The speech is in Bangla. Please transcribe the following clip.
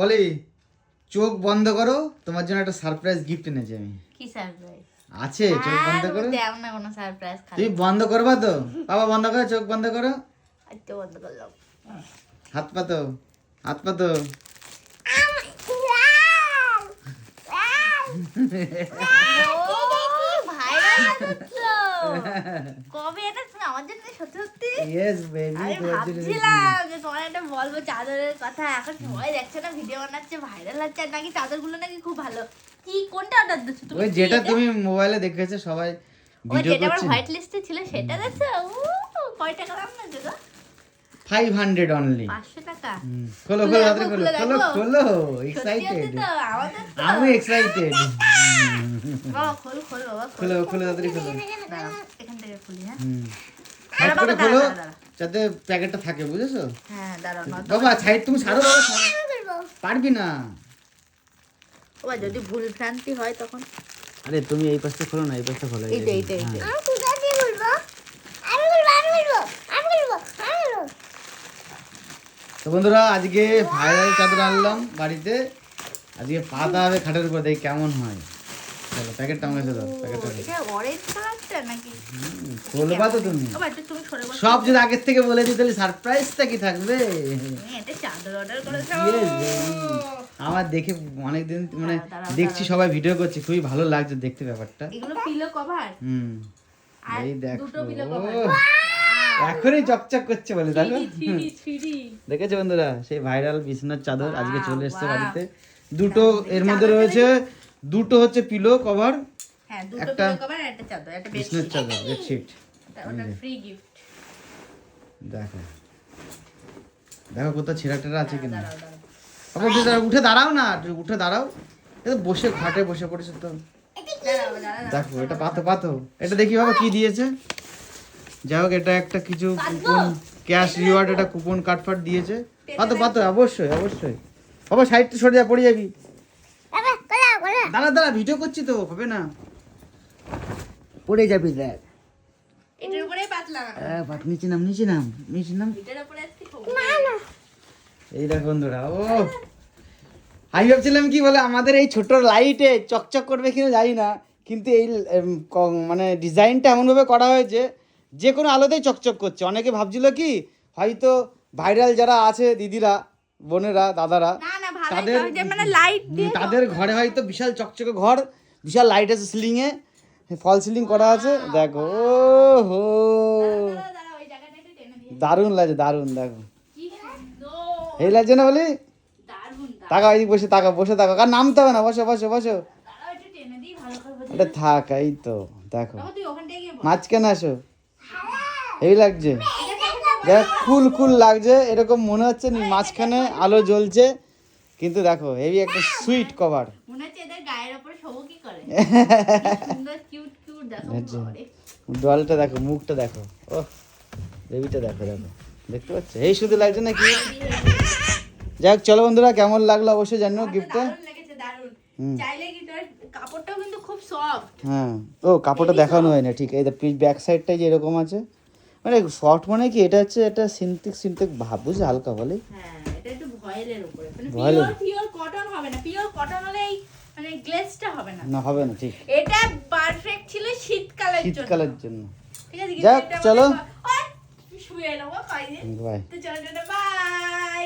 পলি চোখ বন্ধ করো, তোমার জন্য একটা সারপ্রাইজ গিফট এনেছি আমি। কি সারপ্রাইজ আছে? চোখ বন্ধ করো। দাও না কোনো সারপ্রাইজ তুমি বন্ধ করবা তো? বাবা বন্ধ করো, চোখ বন্ধ করো। আচ্ছা বন্ধ করলাম। হাত পাতো, হাত পাতো। কবে এটা তুমি আমার জন্য সত্যি সত্যি? ইয়েস বেবি, আমি ভাবছিলাম যে তোমার একটা বলবো চাদরের কথা। এখন সবাই দেখছে না, ভিডিও বানাচ্ছে, ভাইরাল হচ্ছে, আর নাকি চাদরগুলো নাকি খুব ভালো। কি কোনটা অর্ডার দিচ্ছ তুমি? ওই যেটা তুমি মোবাইলে দেখেছো সবাই ওই ভিডিও যেটা আমার করছে। হোয়াইট লিস্টে ছিল সেটা দেখছো? কয় টাকা দাম না যেটা? 500 অনলি। 500 টাকা। খোলো খোলো তাড়াতাড়ি খোলো, খোলো খোলো, এক্সাইটেড। আমি এক্সাইটেড। বাবা খোলো খোলো বাবা খোলো খোলো তাড়াতাড়ি খোলো। দাঁড়াও, এখান থেকে খুলি। হ্যাঁ সাইড বাবা, করে খোলো দাঁড়াও, দাঁড়াও। যাতে প্যাকেটটা থাকে, বুঝেছো? হ্যাঁ দাঁড়াও না বাবা সাইড তুমি ছাড়ো বাবা, ছাড়ো। পারবি না। বাবা, যদি ভুল ভ্রান্তি হয় তখন? আরে তুমি এই পাশটা খোলো না, এই পাশটা খোলো। এই যে, এইটা, এইটা। হ্যাঁ। তো বন্ধুরা আজকে ভাইরাল চাদর আনলাম বাড়িতে, আজকে পাতা হবে খাটের উপর, দেখি কেমন হয়। চলো প্যাকেটটা আমার কাছে দাও, প্যাকেটটা দাও। এটা অরেঞ্জ কালারটা নাকি? খুলবা তো তুমি? বাবা একটু তুমি সরে বসো। সব যদি আগের থেকে বলে দিই তাহলে সারপ্রাইজটা কি থাকবে? তুমি এটা চাদর অর্ডার করেছো? Yes, baby। আমার দেখে অনেকদিন মানে দাঁড়াও, দেখছি সবাই ভিডিও করছে, খুবই ভালো লাগছে দেখতে ব্যাপারটা। এগুলো পিলো কভার। হুম, আর এই দেখো, দুটো পিলো কভার। এখনই চকচক করছে বলে দেখো। 3D দেখেছো বন্ধুরা, সেই ভাইরাল বিছানার চাদর আজকে চলে এসেছে বাহ। বাড়িতে। দুটো এর মধ্যে রয়েছে, দুটো হচ্ছে পিলো কভার, হ্যাঁ দুটো একটা পিলো কভার আর একটা চাদর, একটা বিছানার বেডশিট। চাদর, বেডশিট। ওটা ফ্রি গিফট। দেখো দেখো কোথাও ছেঁড়া টেরা আছে কিনা। দাঁড়াও দাঁড়াও। বাবা উঠে দাঁড়াও না, উঠে দাঁড়াও। এই তো বসে খাটে বসে পড়েছে তো। দাঁড়াও দাঁড়াও। দেখো এটা পাতো পাতো, এটা দেখি বাবা কি দিয়েছে। যাই হোক এটা একটা কিছু কুপন, ক্যাশ রিওয়ার্ড, এটা কুপন কার্ড দিয়েছে। পাতো পাতো, অবশ্যই অবশ্যই। বাবা সাইড তো সরে যা, পড়ে যাবি। দাঁড়া দাঁড়া, ভিডিও করছি তো, হবে না, পড়ে যাবি। দেখ এটার উপরেই পাতলা। নিচে নাম, নিচে নাম, নিচে নাম। এটার উপরে আজকে এই দেখ বন্ধুরা, ও আমি ভাবছিলাম কি বলে আমাদের এই ছোট লাইটে চকচক করবে কিনা জানি না, কিন্তু এই মানে ডিজাইনটা এমনভাবে করা হয়েছে যে কোনো আলোতেই চকচক করছে। অনেকে ভাবছিল কি হয়তো ভাইরাল যারা আছে দিদিরা, বোনেরা, দাদারা, না না ভালো তাদের যে মানে লাইট দিয়ে তাদের ঘরে হয়তো বিশাল চকচকে ঘর, বিশাল লাইট আছে, সিলিংয়ে ফল সিলিং করা আছে। দেখো ও হো, দাঁড়াও ওই জায়গাটা একটু টেনে দিয়ে। দারুণ লাগছে, দারুণ। দেখো কি সুন্দর, এই লাগছে না বলি? দারুণ। তাকাও এইদিকে, বসে তাকাও, বসে তাকাও, আর নামতে হবে না, বসো বসো বসো। দাঁড়াও একটু টেনে দিই ভালো করে বোঝা এটা থাক, এই তো দেখো যাবে। তুই ওখান থেকে গিয়ে বল। মাঝখানে আসো, এই লাগছে। দেখ কুল কুল লাগছে, এরকম মনে হচ্ছে মাঝখানে আলো জ্বলছে, কিন্তু দেখো হেভি একটা সুইট কভার। মনে হচ্ছে এদের গায়ের উপরে শোবো কি করে। কি সুন্দর কিউট কিউট দেখো বাবারে। ডলটা দেখো, মুখটা দেখো, ও বেবিটা দেখো, দেখো দেখতে পাচ্ছ, এই শুধু লাগছে নাকি। যাই হোক চলো বন্ধুরা, কেমন লাগলো অবশ্যই জানিও গিফটটা। দারুণ লেগেছে, দারুণ। চাইলে কি তোর কাপড়টাও কিন্তু খুব সফট। হ্যাঁ, ও কাপড়টা দেখানো হয় না ঠিক। এই ব্যাক সাইডটাই যে এরকম আছে, মানে সফট, মানে কি এটা হচ্ছে এটা সিনথেটিক ভাব, বুঝে হালকা বলে। হ্যাঁ এটা একটু ভয়েলের উপরে, মানে ভয়েলের। পিওর কটন হবে না। পিওর কটন হলে এই মানে গ্লেজটা হবে না। না হবে না ঠিক, এটা পারফেক্ট ছিল শীতকালের জন্য। শীতকালের জন্য। ঠিক আছে, যাক, এটা চলো। ওই শুয়ে নেবো কয়দিন। বাই। তো চলো বাই।